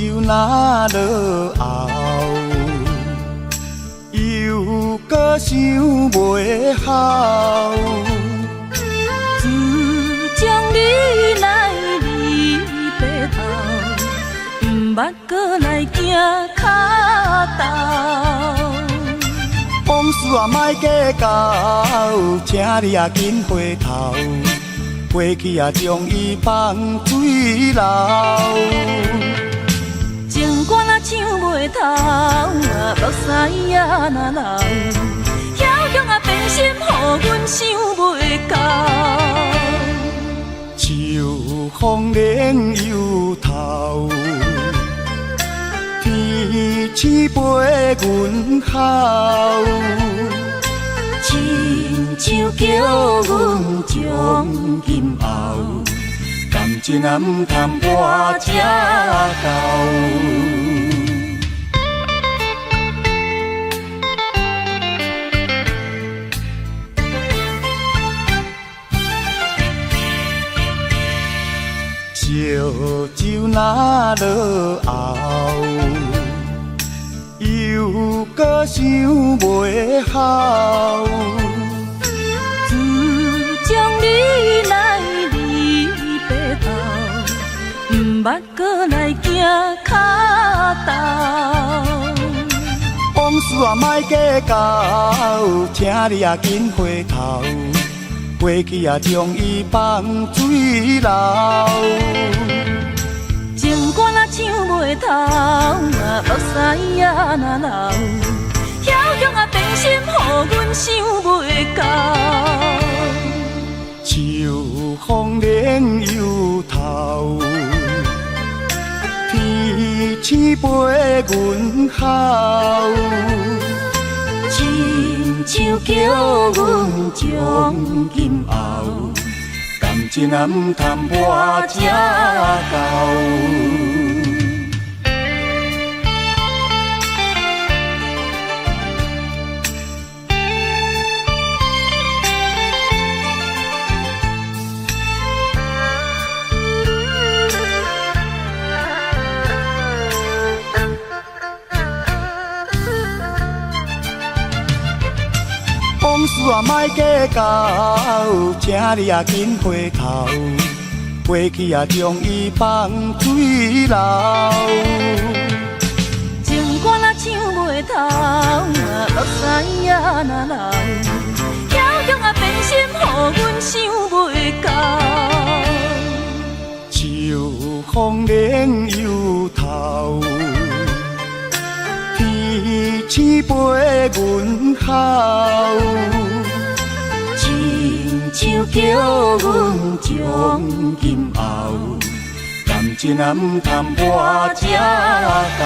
酒若落后，又搁想袂好。自从你来离白头，毋捌搁来行脚头。往事啊，莫计较，请你啊紧回头。过去啊，将伊放水流。情歌若唱袂透，目屎啊若流，遐强啊变心，予阮想袂到。秋风冷又透，天星陪阮哭。亲像叫阮将今后，感情啊毋通破这厚。烧酒若落后，又搁想袂好。自从你来离白头，毋捌搁来行脚头。往事啊莫计较，请你啊紧回头。过去啊将伊放水流。情歌若唱袂透，目屎啊若流，遐强啊变心，予阮想袂到。秋风冷又透，天星陪阮哭。亲像叫阮将今后，感情啊毋通破这厚。往事啊莫计较，请你啊紧回头。过去啊将伊放水流。情歌若唱袂透，目屎啊若流，遐强啊变心，予阮想袂到。秋风冷又透，天星陪阮哭。亲像叫阮将今后，感情啊毋通破这厚。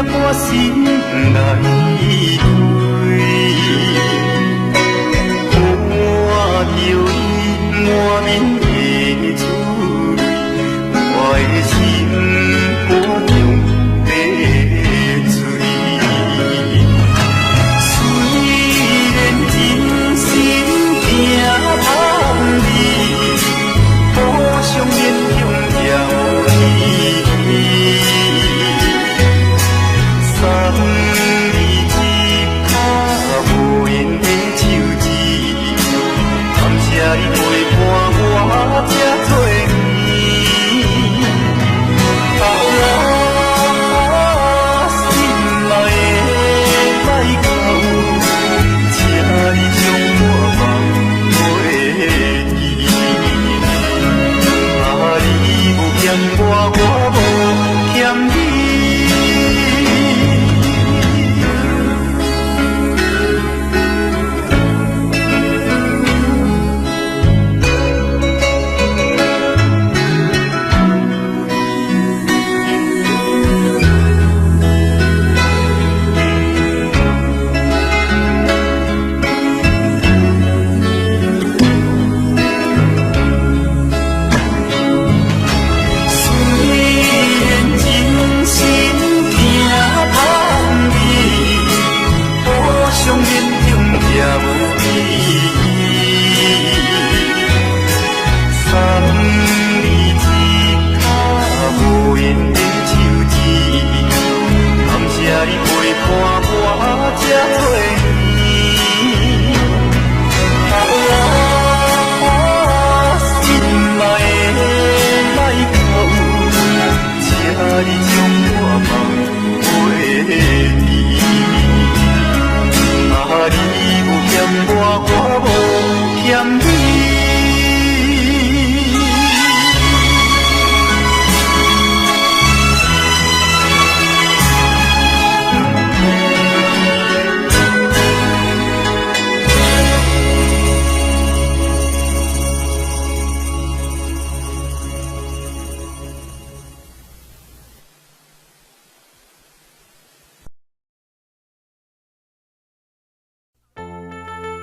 念我心内堆，看着伊满面的珠泪，我的心肝中滴水。虽然真心惊叹你，好想勉强了你。送你一卡无言的手指，感谢你陪伴我这多年。心爱的来到，请你将我放袂记。你无欠我，我无欠你。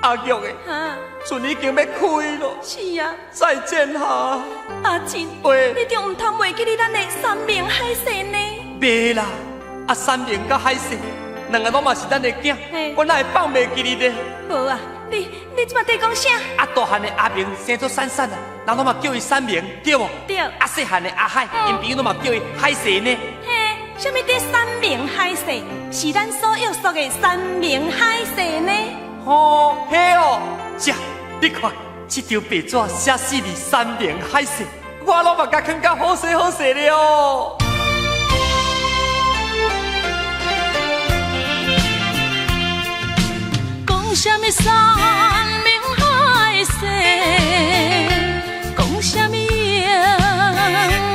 阿玉的，船已经要开了。是啊，再见哈。阿珍，喂，你中唔通袂记你咱的三明海鲜呢？袂啦，阿三明甲海鲜，两个拢嘛是咱的囝，我哪会放袂记你呢？无啊，你即马在讲啥？阿大汉的阿明生做闪闪啊，人拢嘛叫伊三明，对无？对。阿细汉的阿海，因朋友拢嘛叫伊海鲜呢。嘿，什么的三明海鲜？是咱所约束的三明海鲜呢？哦，嘿哦，这你看，这张白纸写死你三明海鲜，我拢嘛甲看甲好势好势了。讲什么三明海鲜？讲什么永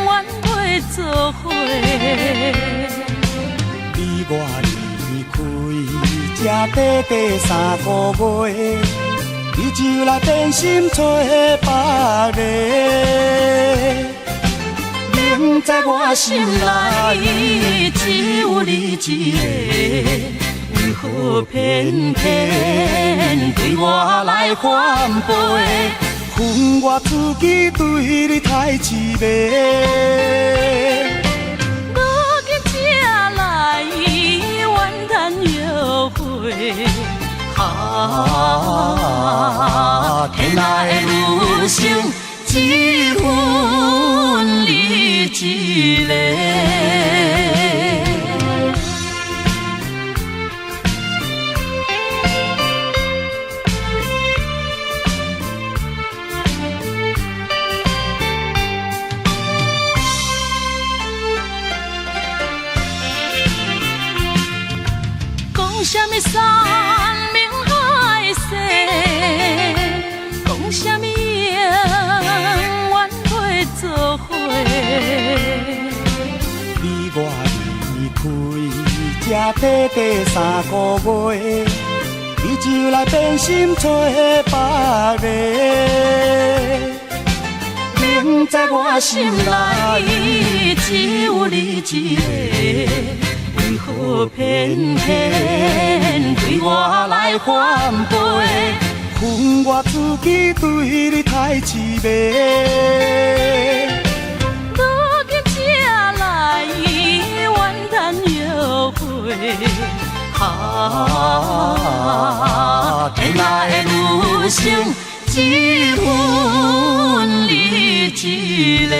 远袂做伙？你我离开，才短短3个月，你就来变心找别个。明知我心内只有你一个。为何偏偏对我来反背？恨我自己对你太痴迷。我今才来怨叹后悔。天下的女性只分你一个。讲什么三明海鲜？讲什么永远袂做伙？你我离开，才短短3个月，你就来变心找别个。明知我心内只有你一个。为何何偏偏对我来反背？恨我自己对你太痴迷。如今才来怨叹后悔。天涯的女生，只分你一个。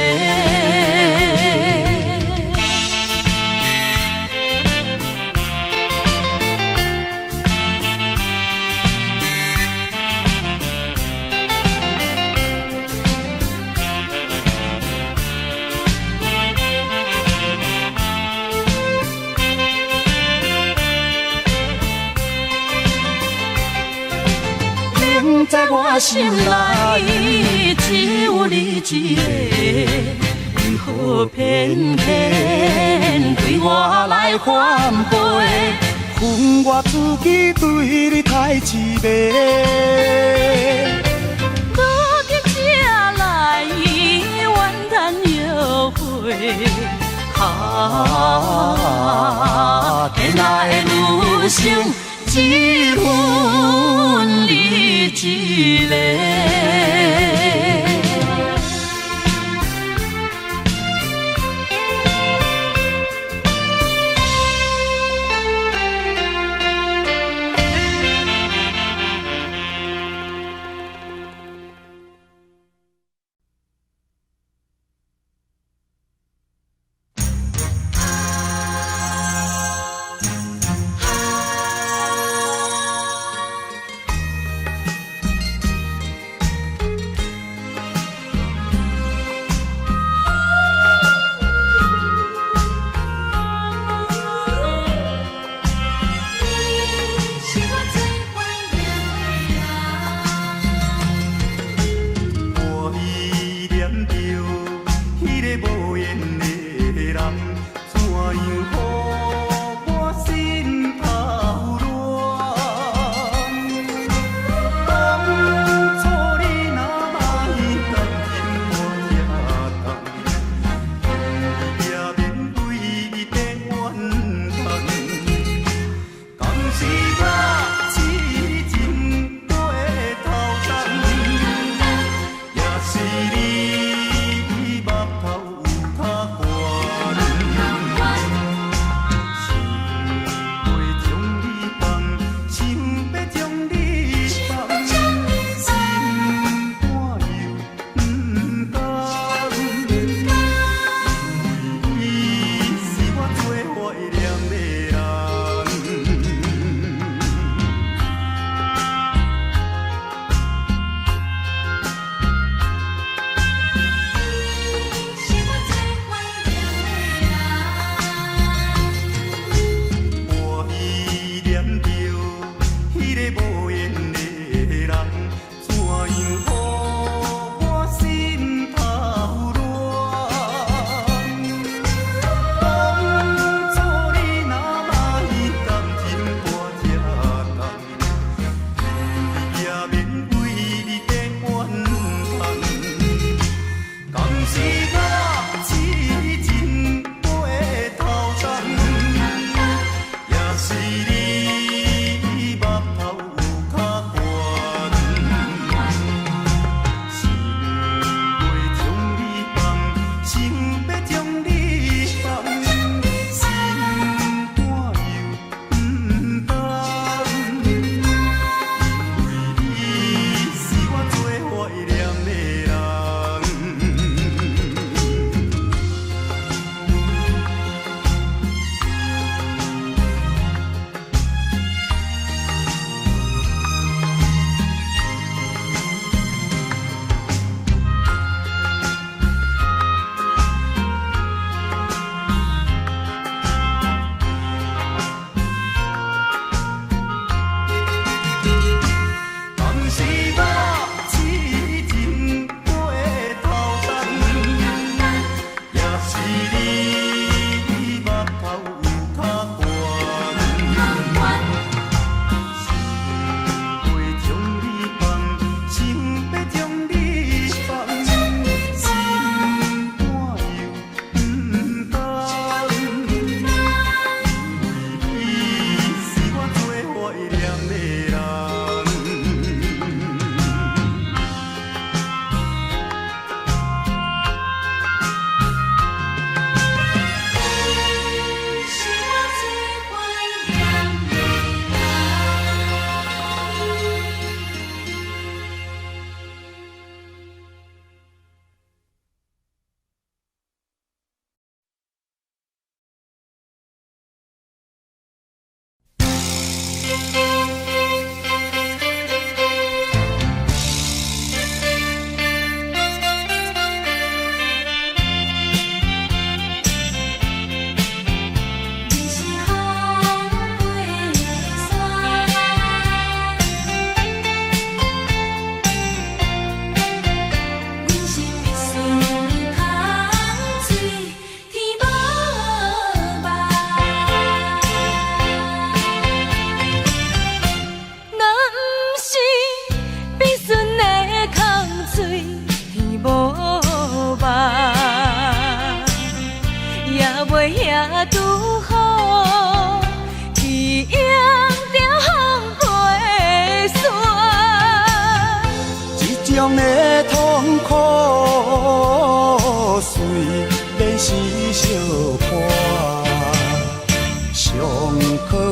在我心内只有你一个，为何偏偏对我来反背？恨我自己对你太痴迷。如今才来怨叹后悔。天涯的女生，只分你一个。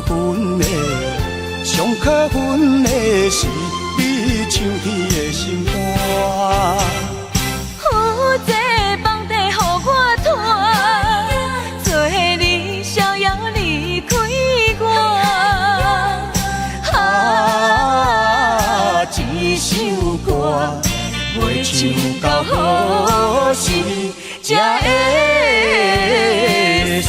恨的，上可恨的是你唱起的心肝。有这房地予我拖，做你逍遥离开我。一首歌袂唱到何时才会煞？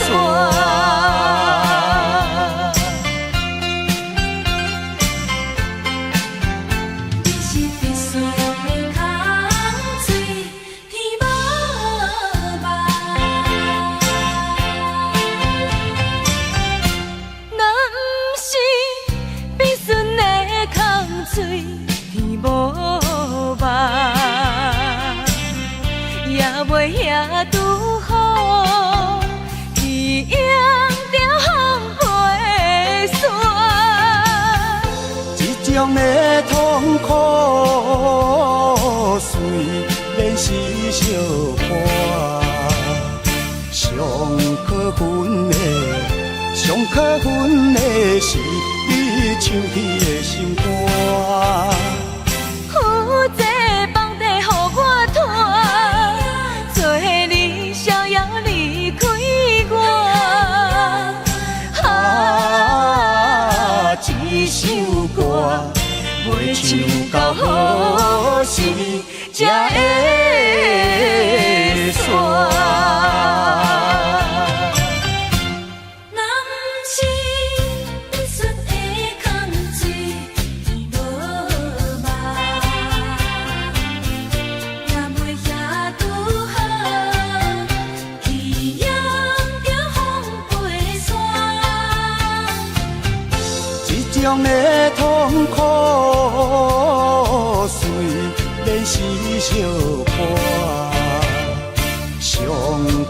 也拄好，一样着风飞散。这种的痛苦，虽然是小可，上可恨的，上可恨的是你唱起的心肝。有这房地予我拖，做你逍遥离开我。一首歌袂唱到何时才会煞？这种的痛苦，虽然是小可，上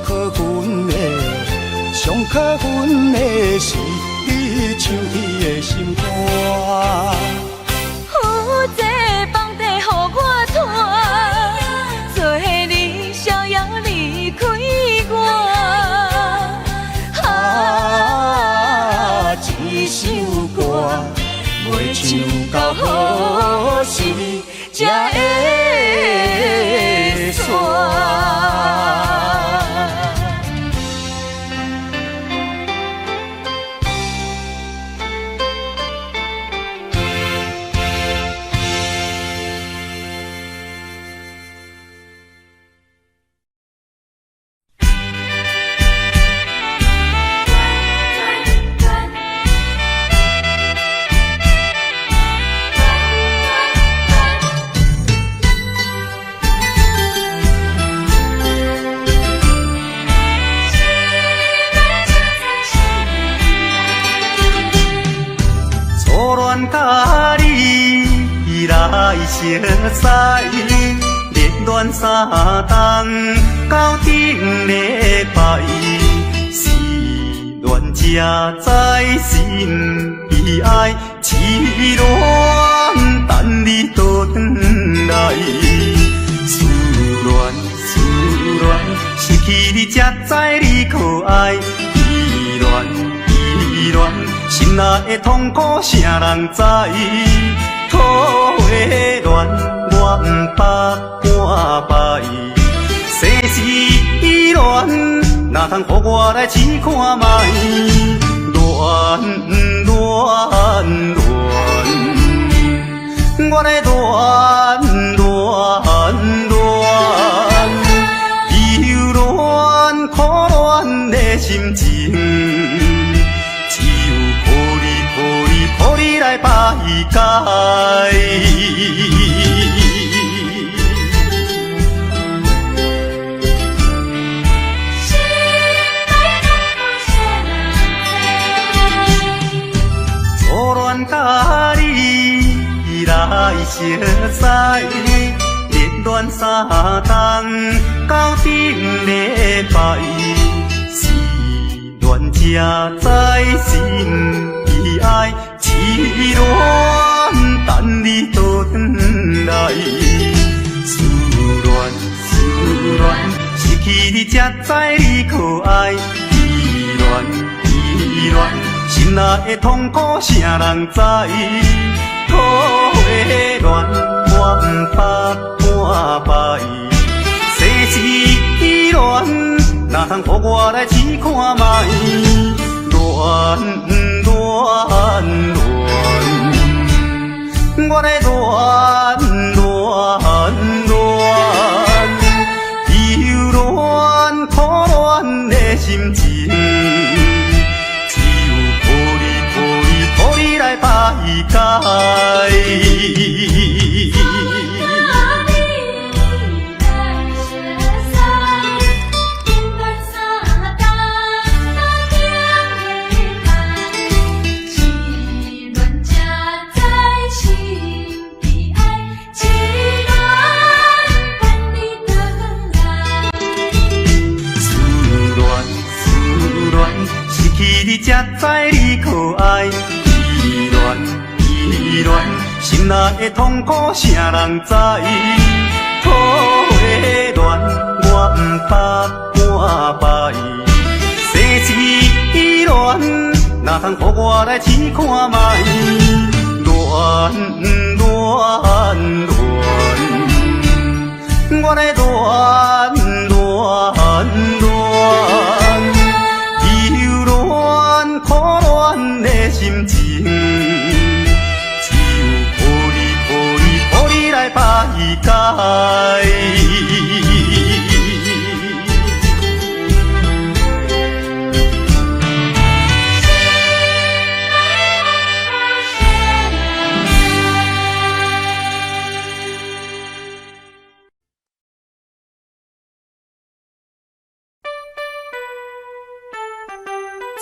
可恨的，上可恨的是你唱起的心肝。有这房地予我拖，做你逍遥离开我。一首歌袂唱到何时才会煞？甲你来相识，热恋3冬到顶礼拜，是恋才知心悲哀，痴恋等你倒转来，思恋失去你才知你可爱，依恋。心内的痛苦，啥人知？土的恋，我不捌半摆。世事恋，哪通予我来试看卖？恋，我来恋，忧恋苦恋的心情。予你来排解，初恋甲你来相识，热恋3冬到顶礼拜，是恋才知心悲哀。痴恋等你倒转来，思恋失去你才知你可爱，依恋心内的痛苦谁人知？土花乱，我不怕半败。世事乱，哪通予我来试看卖？乱乱乱，我来乱乱乱，忧乱苦乱的心情。来排解。思乱，失去你才知你可爱。意乱，心内的痛苦谁人知？土花乱，我不怕半败。世事乱，哪通予我来试看卖？乱乱乱，我来乱乱乱，忧乱苦乱的心情。来排解。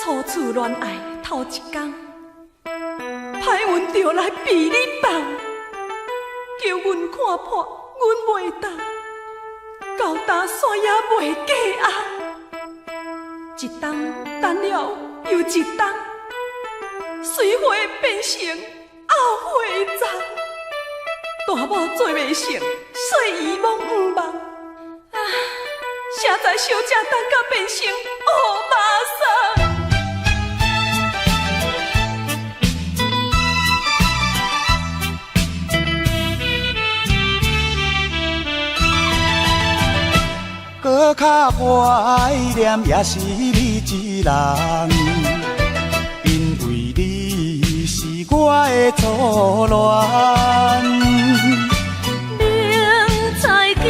初次恋爱头一天，歹运就来被你放。叫阮看破，阮袂当，到打线也袂过红。一冬等了又一冬，水花变成后花丛。大某做袂成，细姨望毋望。啊，谁知小姐等甲变成乌马桑。搁较怀念也是你一人，因为你是我的初恋。明知今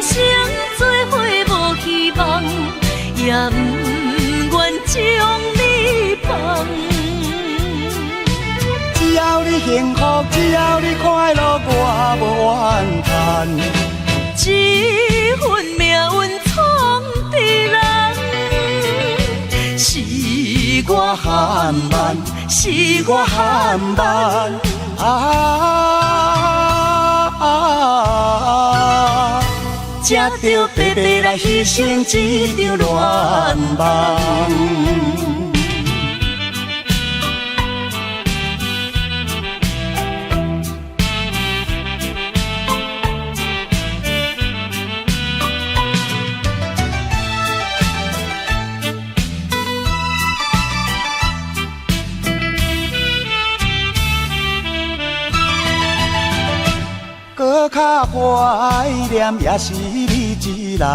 生做伙无希望，也不愿将你放。只要你幸福，只要你快乐，我无怨叹。这份命运闯的人，是我含慢，是我含慢。才着白白来牺牲一场恋梦。搁较怀念也是你一人，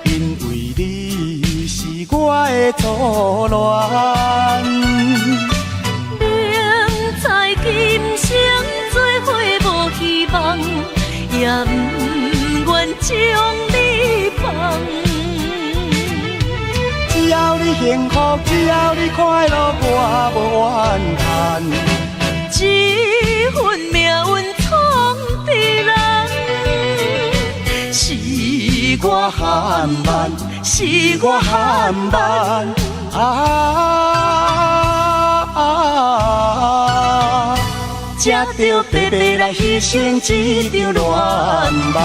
因为你是我的初恋。明知今生做伙无希望，也不愿将你放。只要你幸福，只要你快乐，我无怨叹。这份命运闯的人，是我含慢，是我含慢。才着白白来牺牲一场恋梦。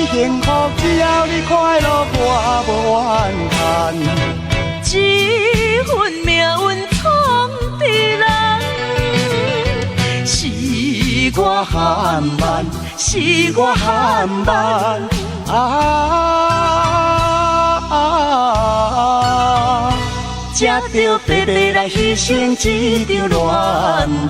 幸福，只要你快乐，我无怨叹。这份命运创的人，是我含慢，是我含慢啊！才着白白来牺牲一场恋梦。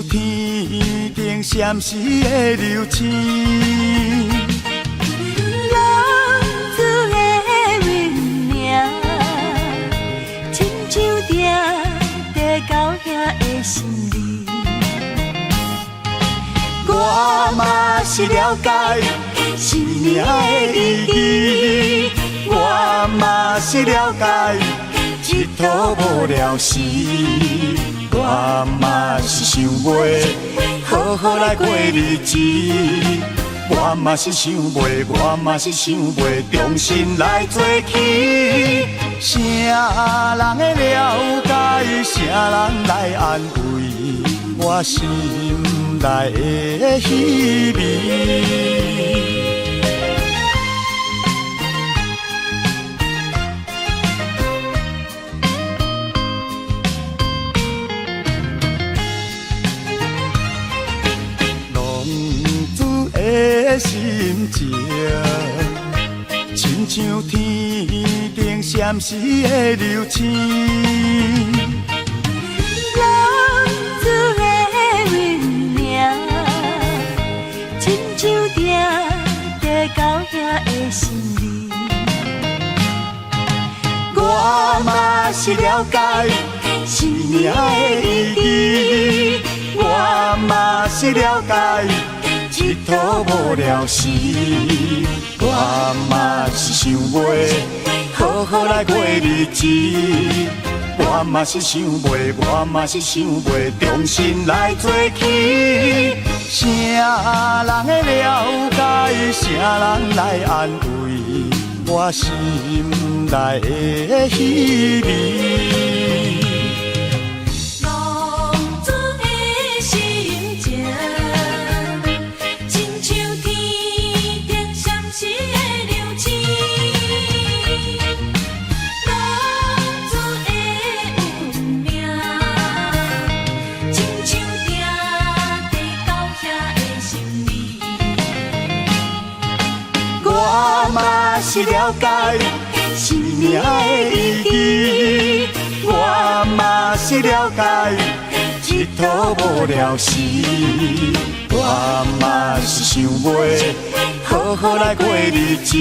天顶闪烁的流星。浪子的温暖，亲像定在高兄的心里。我嘛是了解生命的意义，我嘛是了解一途无聊时，我嘛是想袂好好来过日子，我嘛是想袂，我嘛是想袂重新来做起。啥人会了解，啥人来安慰我心内的稀微。心情，亲像天顶闪烁的流星。浪子的温暖，亲像定在高兄的心里。我嘛是了解生命的意义，我嘛是了解一途无聊时，我嘛是想袂好好来过日子，我嘛是想袂，我嘛是想袂重新来做起。啥人会了解，啥人来安慰我心内的稀微。我嘛是了解生命的意义，我嘛是了解一途无聊时，我嘛是想袂好好来过日子，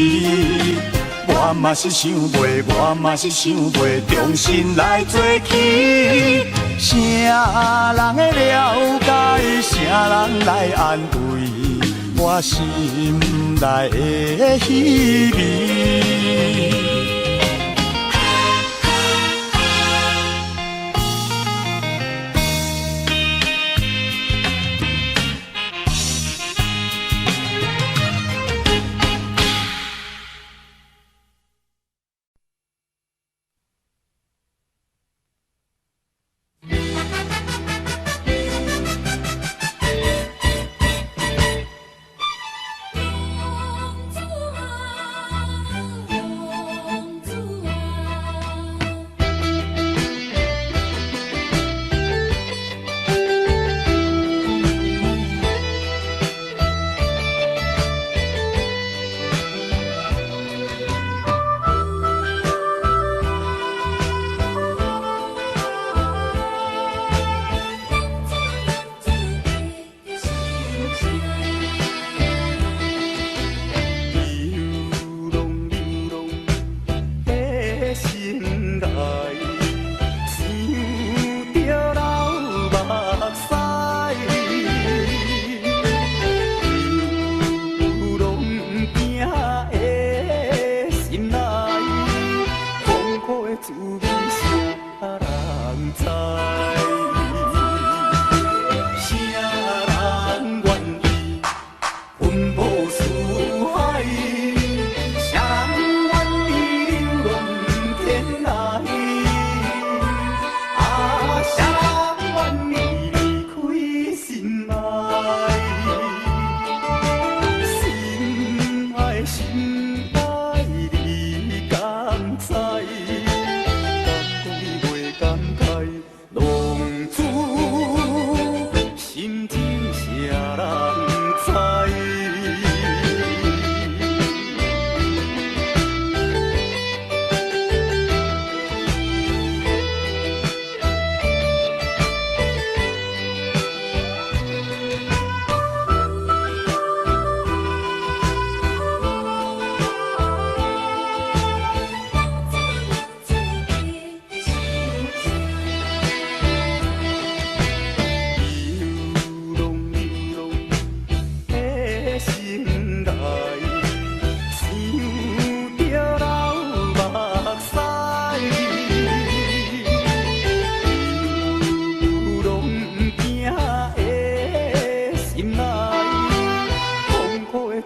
我嘛是想袂，我嘛是想袂重新来做起。啥人会了解，啥人来安慰我心内的稀微。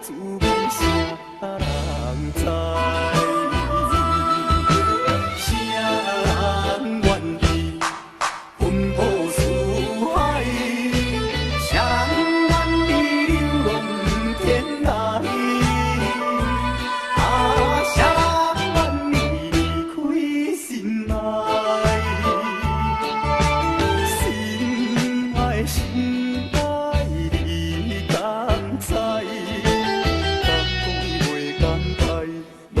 滋味啥人知？谁人愿意奔波四海？谁人愿意流浪天涯？啊，谁人愿意离开心爱？心爱心爱你敢知？敢讲袂敢知？浪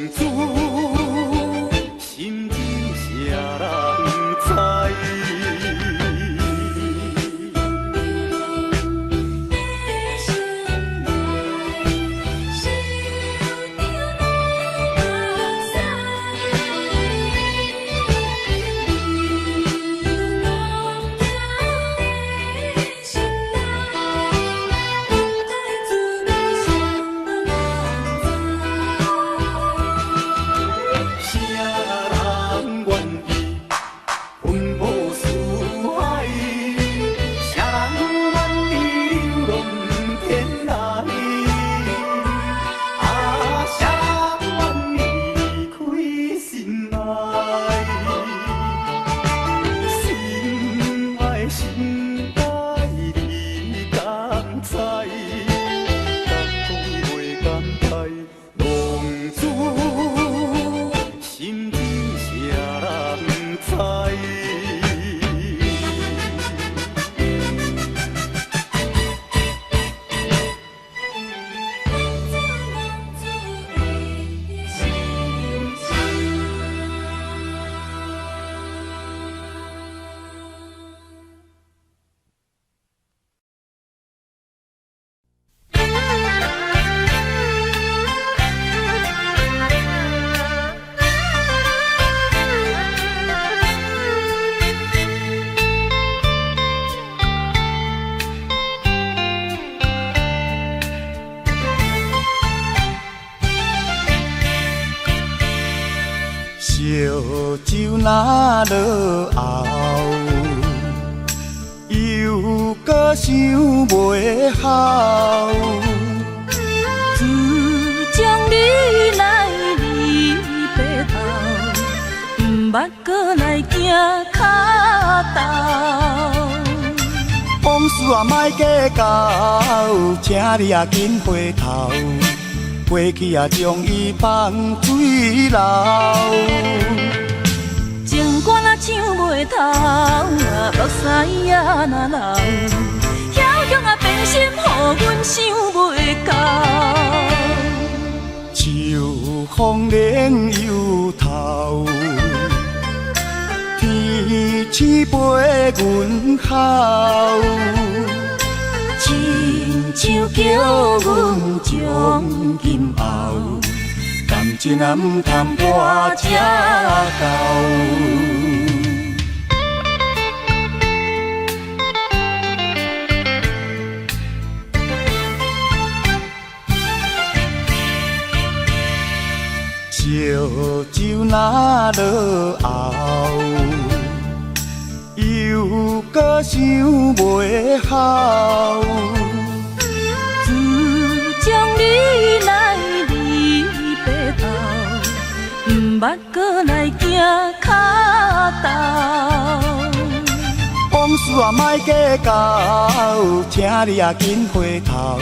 子心情谁人知？谁人愿意奔波四海？谁人愿意流浪天涯？啊，谁人愿意离开心爱？心爱心爱你敢知？敢讲袂敢知？浪子心情谁人知？烧酒若落后，又搁想袂好。自从你来离白头，毋捌搁来行脚头。往事啊，莫计较，请你啊紧回头。过去啊，将伊放水流。情歌若唱袂透，目屎也若流，遐强啊变心，予阮想袂到。秋风冷又透，天星陪阮哭。亲像叫阮将今后，感情啊毋通跋这厚。烧酒若落后，又搁想袂好。自从你来离白头，毋捌搁来行脚头。往事啊，莫计较，请你啊紧回头。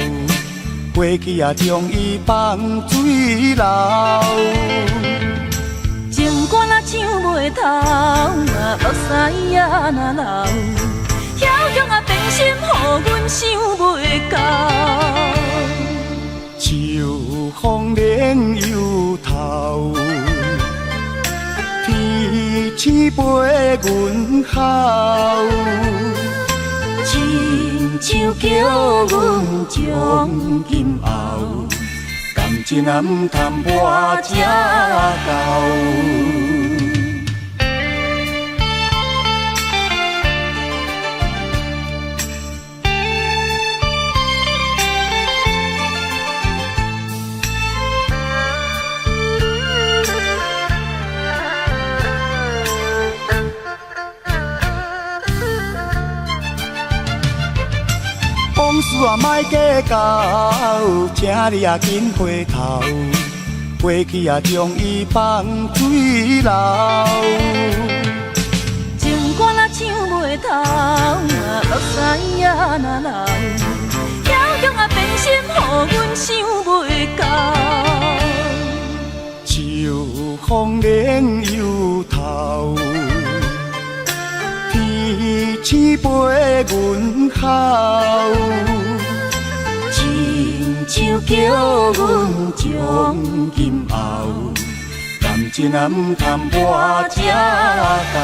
过去啊，将伊放水流。情歌若唱袂透，目屎也若流，遐强啊变心，予阮想袂到。秋风冷又透，天星陪阮哭。亲像叫阮将今后，感情啊毋通跋这厚。往事啊，煞莫计较，请你也紧回头，过去也将伊放水流。情歌若唱袂透，目屎也若流，遐强啊变心，予阮想袂到。秋风冷又透，天星陪阮哭，亲像叫阮将今后，感情啊毋通跋这够。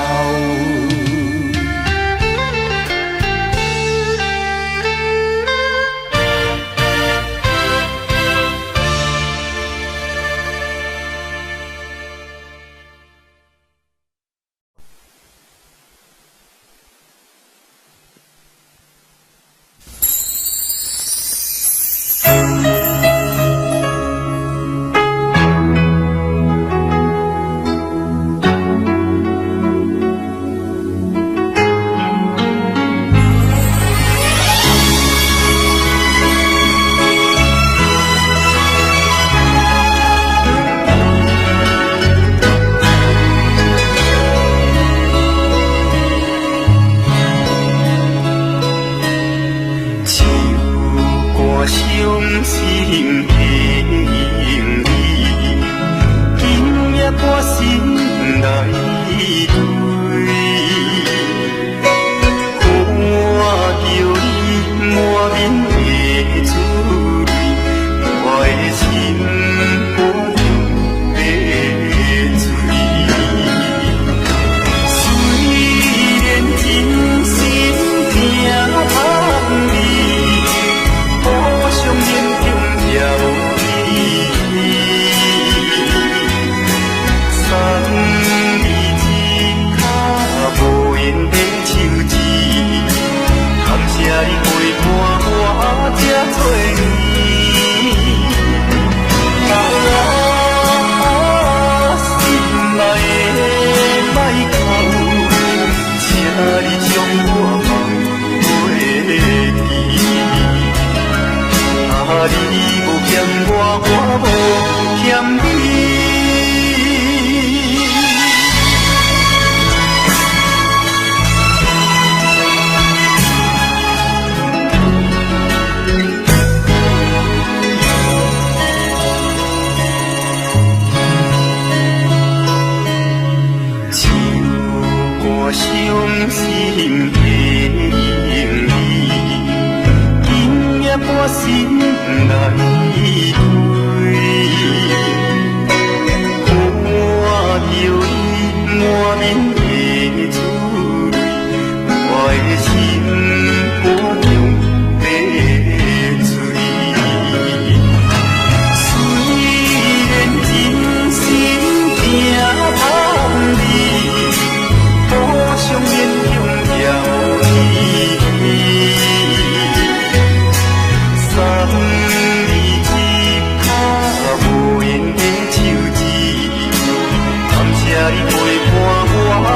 你陪伴我。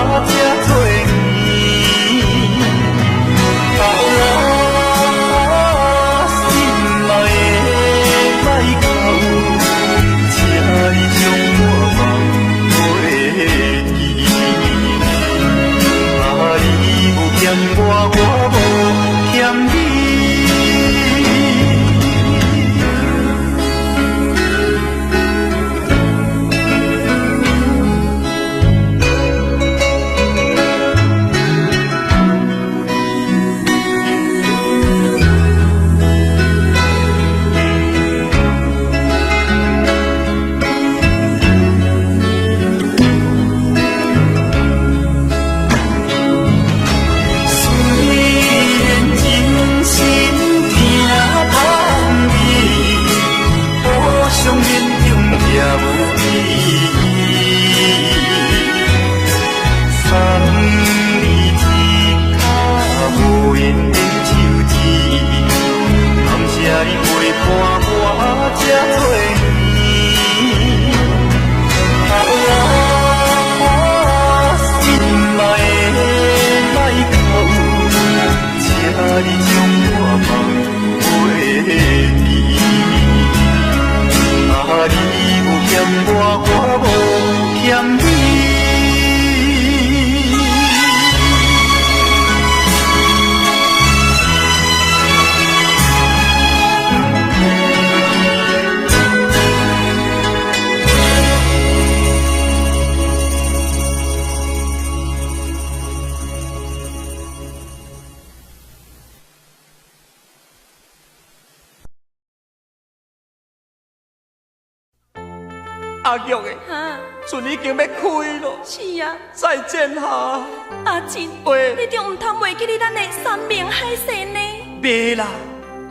阿玉的，哈，船已经要开咯，是啊，再见哈。阿进，喂你就唔通袂记你咱的三明海鲜呢？袂啦，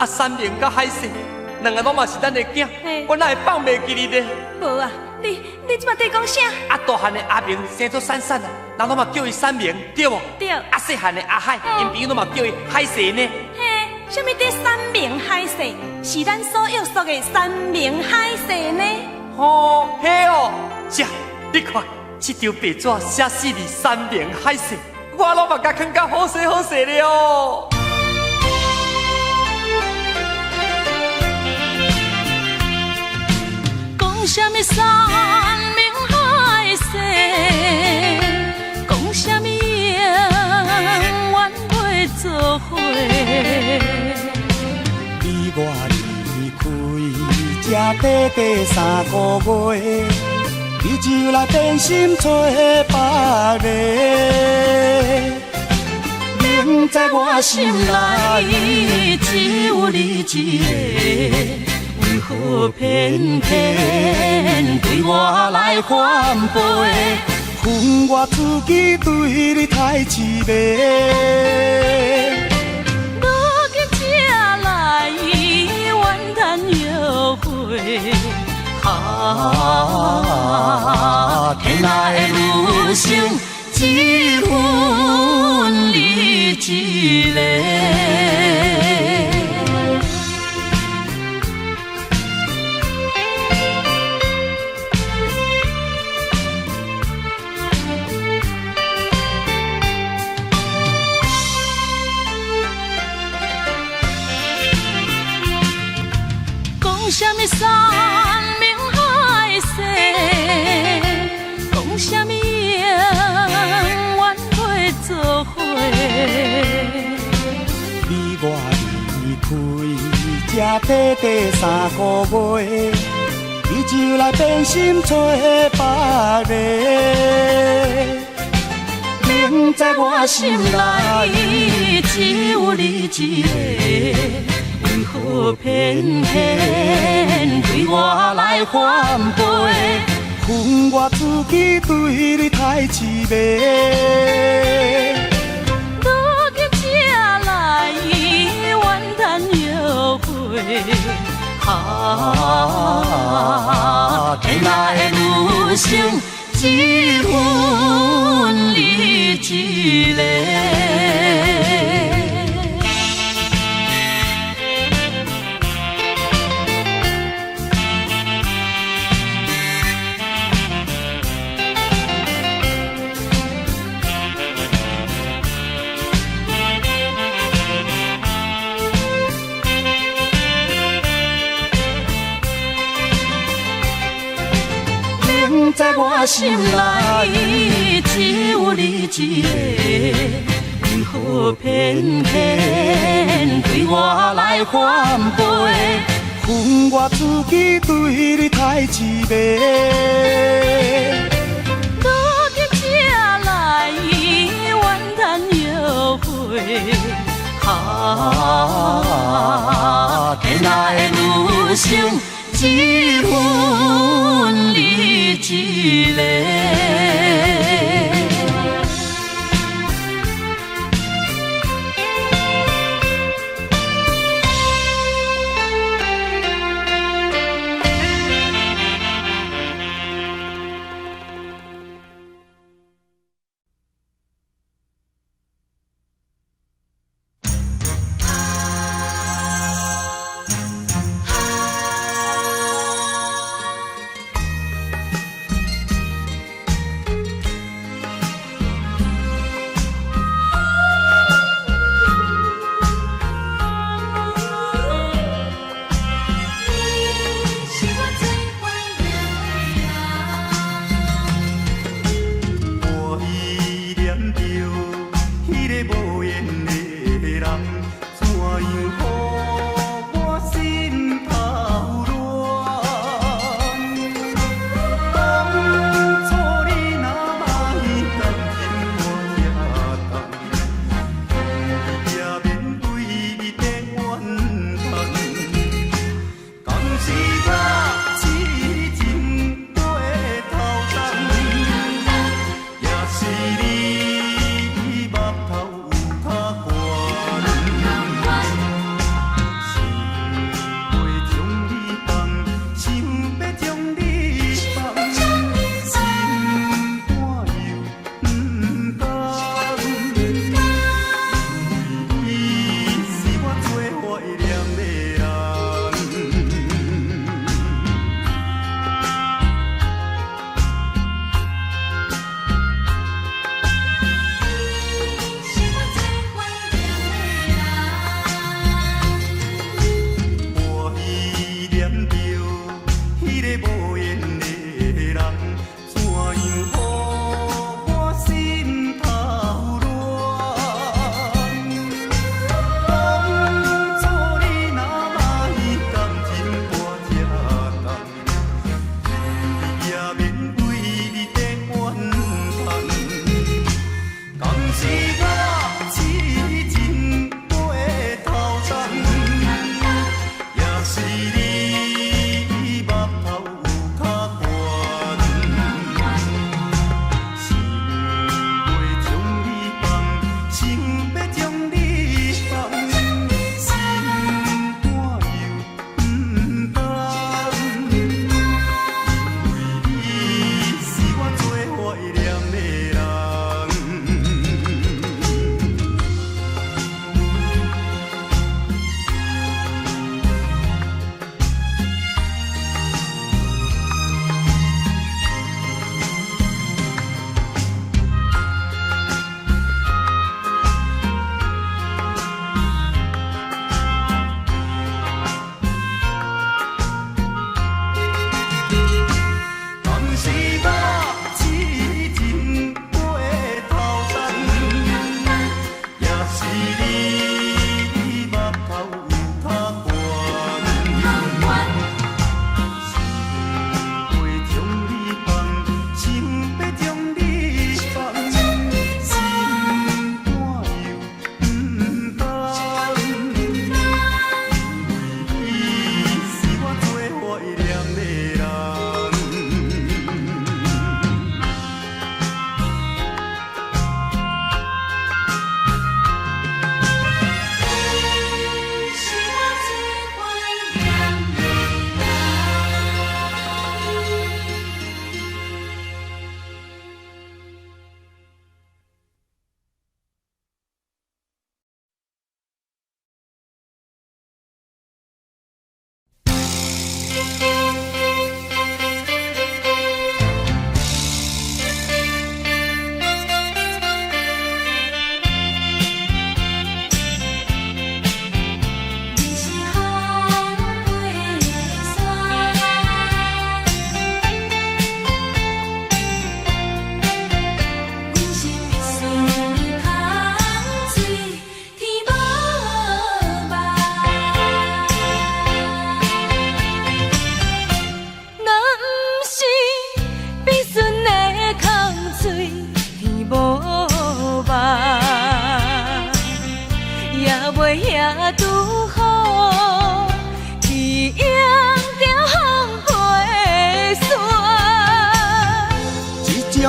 啊三明甲海鲜，两个拢嘛是咱的囝嘿，我哪会放袂记你呢？无啊，你即摆在讲啥？啊大汉的阿明生做闪闪啊，人拢嘛叫伊三明，对无？对啊细汉的阿海，因朋友拢嘛叫伊海鲜呢。嘿，什么的三明海鲜？是咱所约束的三明海鲜呢？哦，嘿哦，姐，你看，这张白纸写死你三明海鲜，我拢嘛甲囥甲好势好势了哦。讲什么三明海誓，讲什么永远袂做伙。你我离开才短短3个月，你就来变心找别个。明知我心内只有你一个。为何偏偏对我来反背？恨我自己对你太痴迷。如今才来怨叹后悔，天来的女生只分你一个。讲什么三明海誓，讲什么永远袂做伙。你我离开才短短3个月，你就来变心找别个。明知我心内只有你一个。为何偏偏对我来反背？恨我自己对你太痴迷。如今才来怨叹后悔，天来的女生只分你一个。明知我心内只有你一个，为何偏偏对我来反背？恨我自己对你太痴迷。如今才来怨叹后悔，天来的女生只分你一个。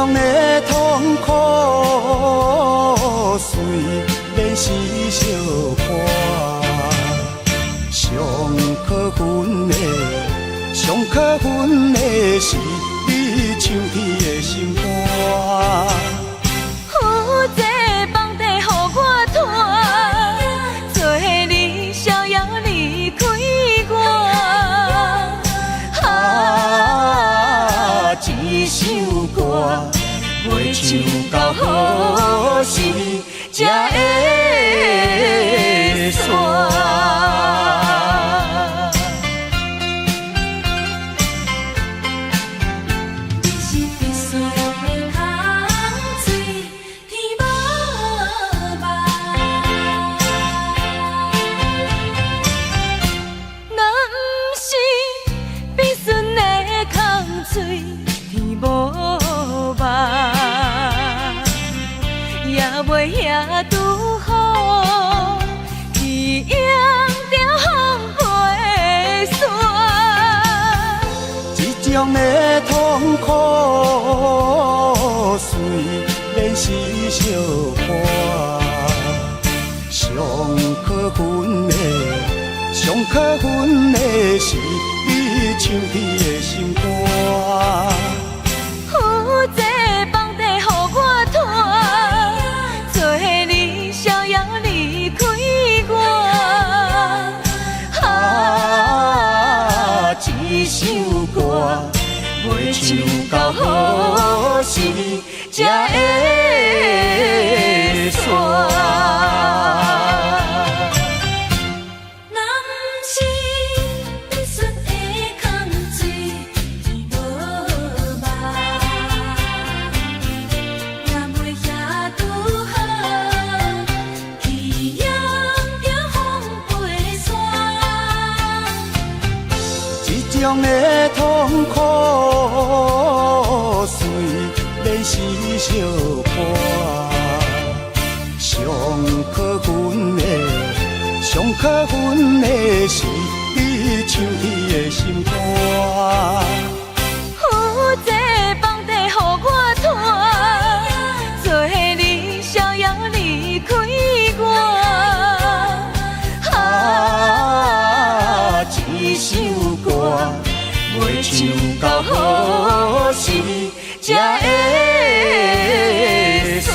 种的痛苦，虽然是小可，上可恨的是你唱起的心肝。有这房地予我拖，做你逍遥离开我。一首歌袂唱到何时才会煞？袂遐拄好，去迎着风飞沙。这种的痛苦，虽然是小可，上可恨的是你唱起的心肝。有这房地予我拖，做你逍遥离开我。一首歌袂唱到何时才会煞？这种的痛苦，虽然是小可，上可恨的是你唱起的心肝。有这房地予我拖，做你逍遥离开我。一首歌袂唱到何时才会煞？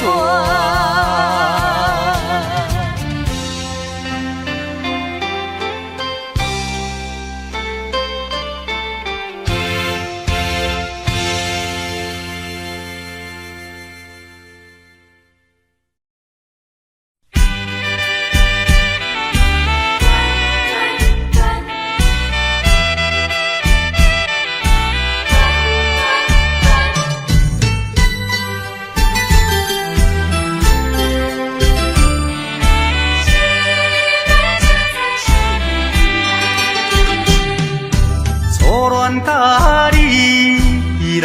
甲你来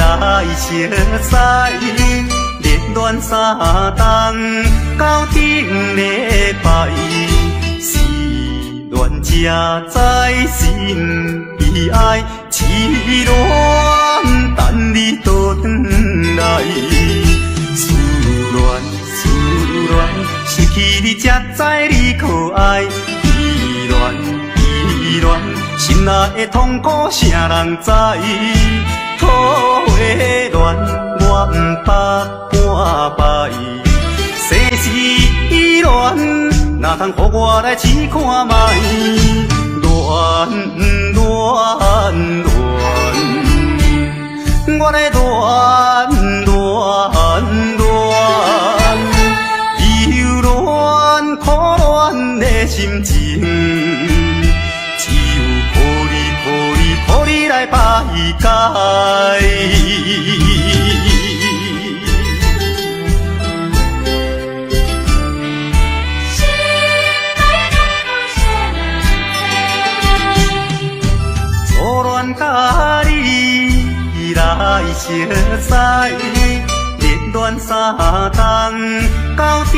相识，恋恋三冬到顶礼拜，是恋才知心悲哀，痴恋等你倒转来，思恋，失去你才知你可爱，依恋。心内的痛苦，谁人知？土花恋，我不捌半摆。世事恋，哪通予我来试看卖？恋，我来恋，忧恋苦恋的心情。予你来排解，初恋甲你来相识，恋恋三冬到顶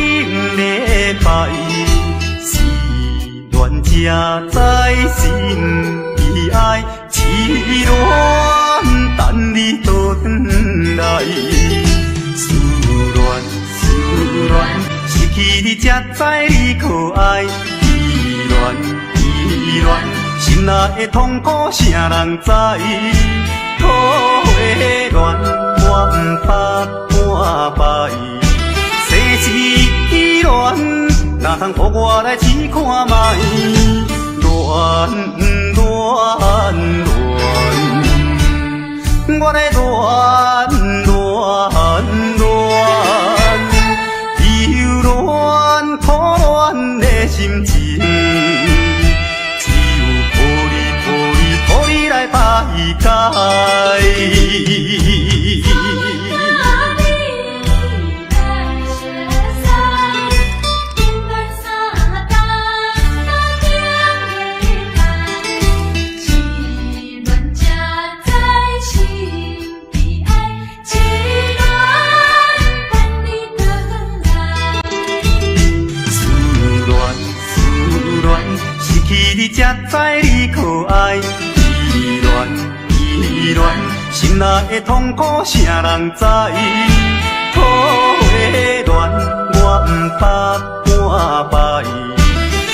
礼拜，是恋才知心。爱痴恋，等你倒转来，你才知你可爱，依恋，心内的痛苦谁人知？土花恋，我不怕半败，世事依恋，哪通予我来试看卖？恋，我来恋，忧恋苦恋的心情，只有抱你来排解。你才知你可爱，依恋，心内的痛苦谁人知？土花恋，我不怕半败，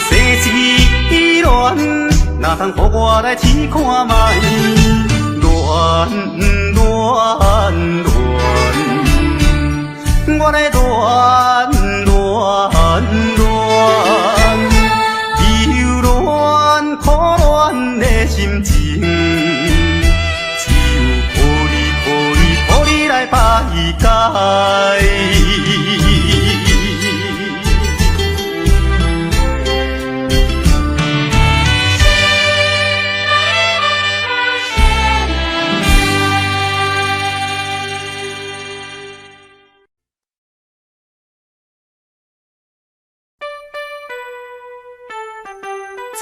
世事依恋，哪通予我来试看卖？恋，我来恋。苦恋的心情，只有抱你来排解。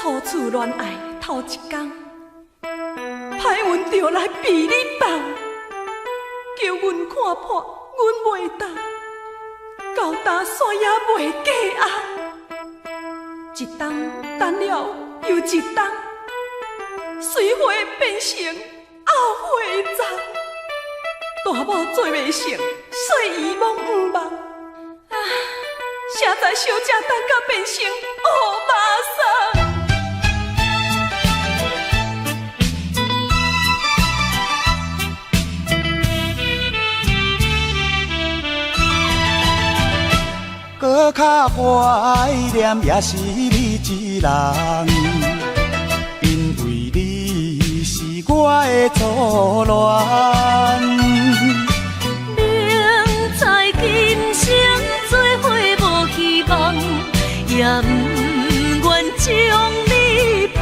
初次恋爱头一天，歹运就来被你放，叫阮看破，阮袂当，到打线也袂过啊！一冬等了又一冬，水花变成后花丛，大某做袂成，细姨望毋望，啊！谁知小姐等甲变成乌马桑。搁较怀念也是你一人，因为你是我的初恋。明知今生做伙无希望，也不愿将你放。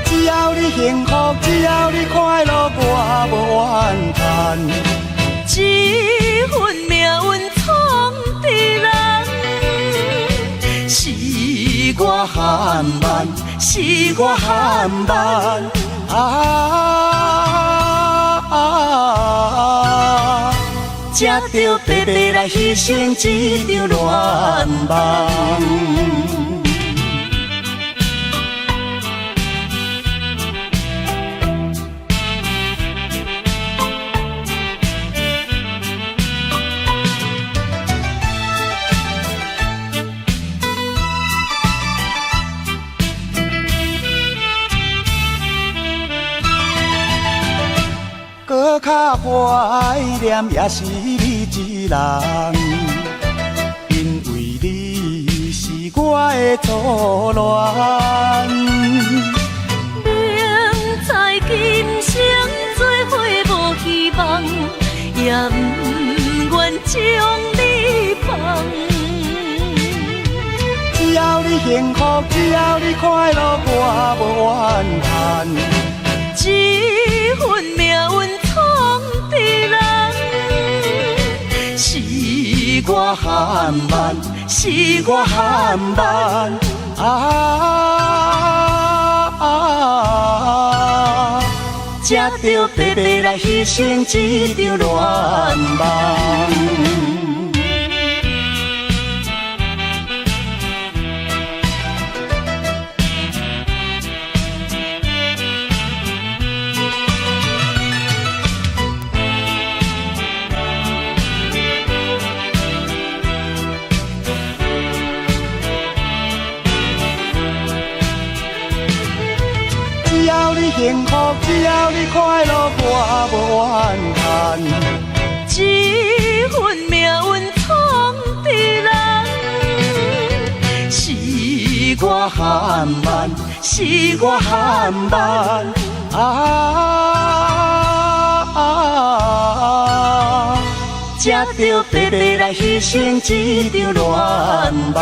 只要你幸福，只要你快乐，我无怨叹。这份命运闯的人，是我含慢，是我含慢才着白白来牺牲一场恋梦。搁较怀念也是你一人，因为你是我的初恋。明知今生做伙无希望，也不愿将你放。只要你幸福，只要你快乐，我无怨叹。这份命运闯的人，是我含慢，是我含慢才着白白来牺牲一场恋梦。要你幸福，只要你快乐，我无怨恨。这份命运创伫人，是我含慢，是我含慢才着白白来牺牲一场恋梦。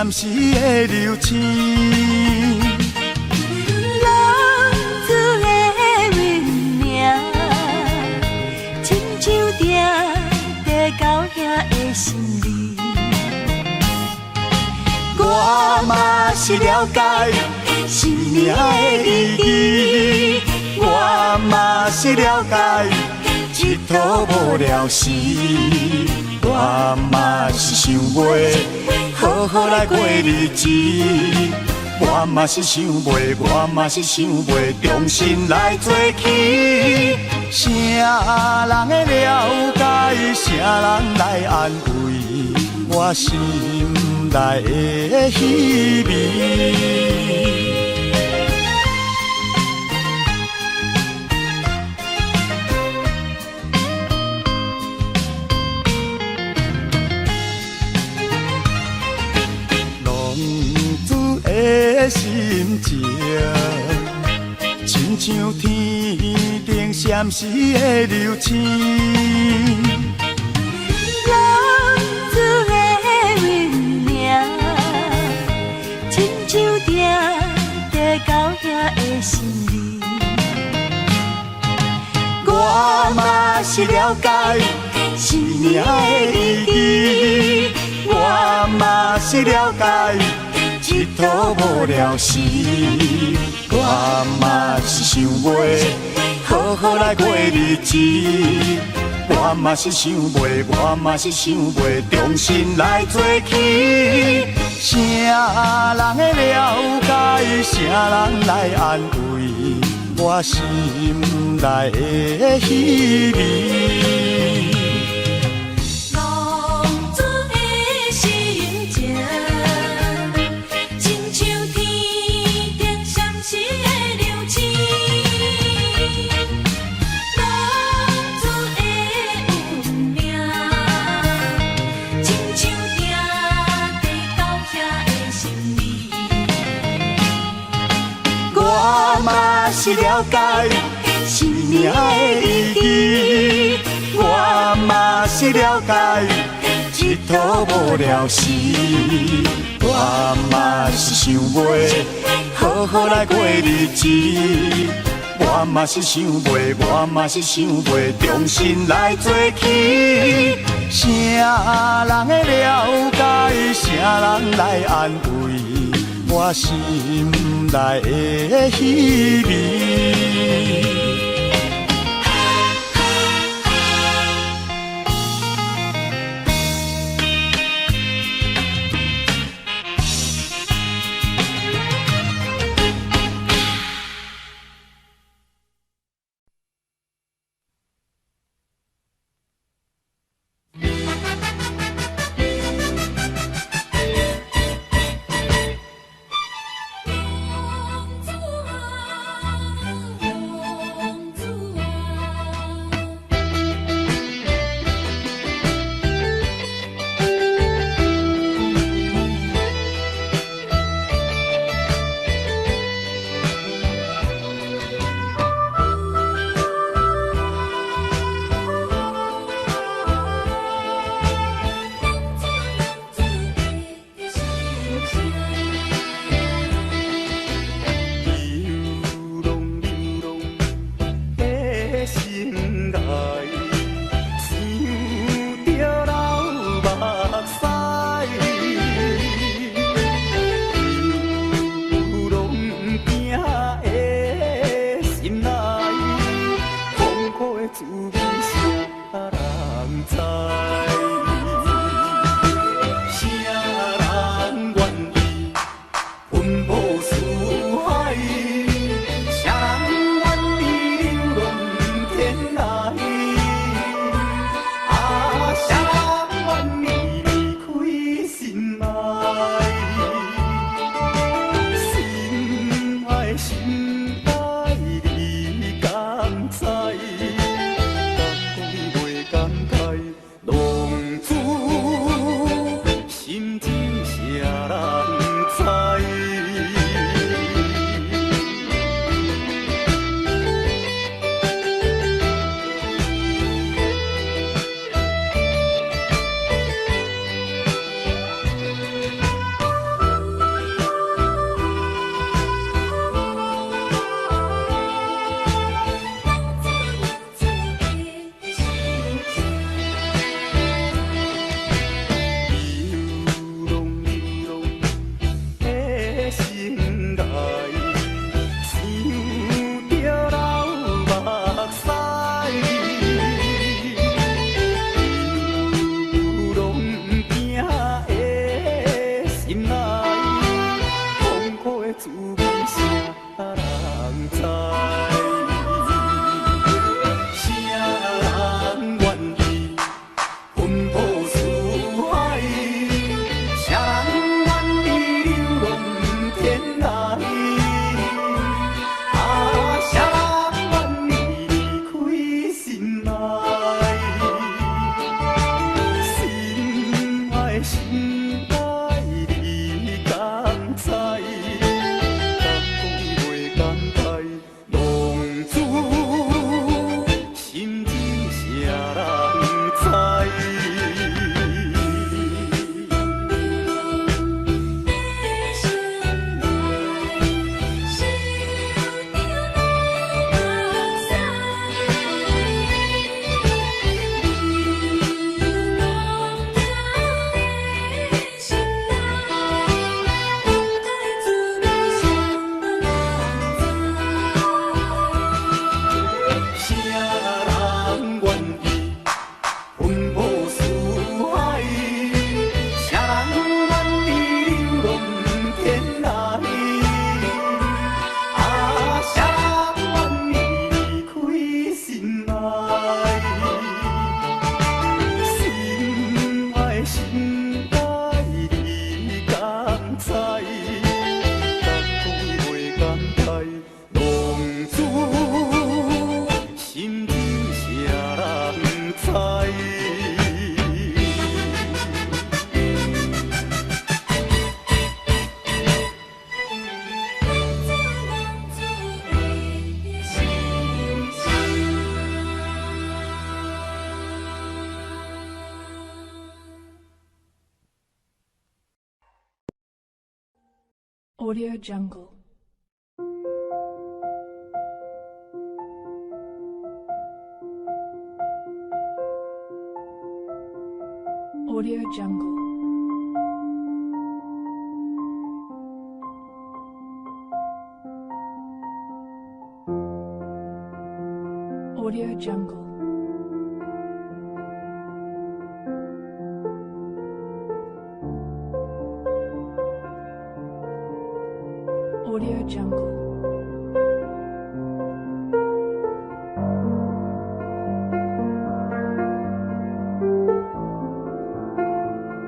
闪时的流星。浪子的运命，亲像定地到遐的心里。我嘛是了解生命的意义，我嘛是了解一途无聊时，我嘛是想袂好好来过日子，我嘛是想袂，我嘛是想袂重新来做起。啥人会了解，啥人来安慰我心内的虚味。的心情，亲像天顶闪时的流星。浪子的运命，亲像定地到遐的心里。我嘛是了解生命的意义，我嘛是了解一途无聊时，我嘛是想袂好好来过日子，我嘛是想袂，我嘛是想袂重新来做起。啥人会了解，啥人来安慰我心内的虚味。我嘛是了解生命的意义，我嘛是了解一途无聊时，我嘛是想袂好好来过日子，我嘛是想袂，我嘛是想袂重新来做起。啥人会了解，啥人来安慰我心内的虚味。Audio Jungle. Audio Jungle. Audio Jungle. Audio Jungle.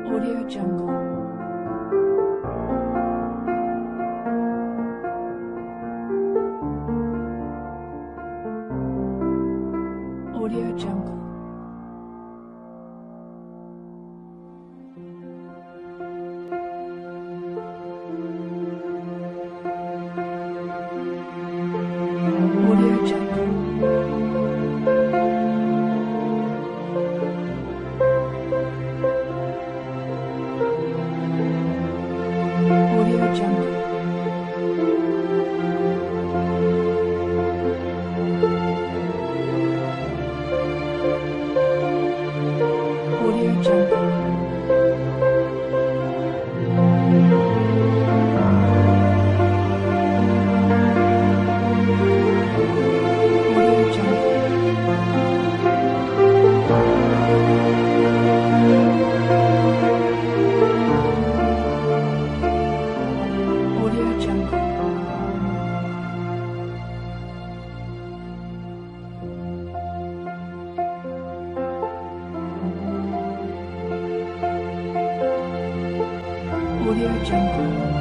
Audio Jungle. Audio Jungle. Audio Jungle. Audio Jungle. Audio Jungle. Audio Jungle. Audio Jungle. Audio Jungle.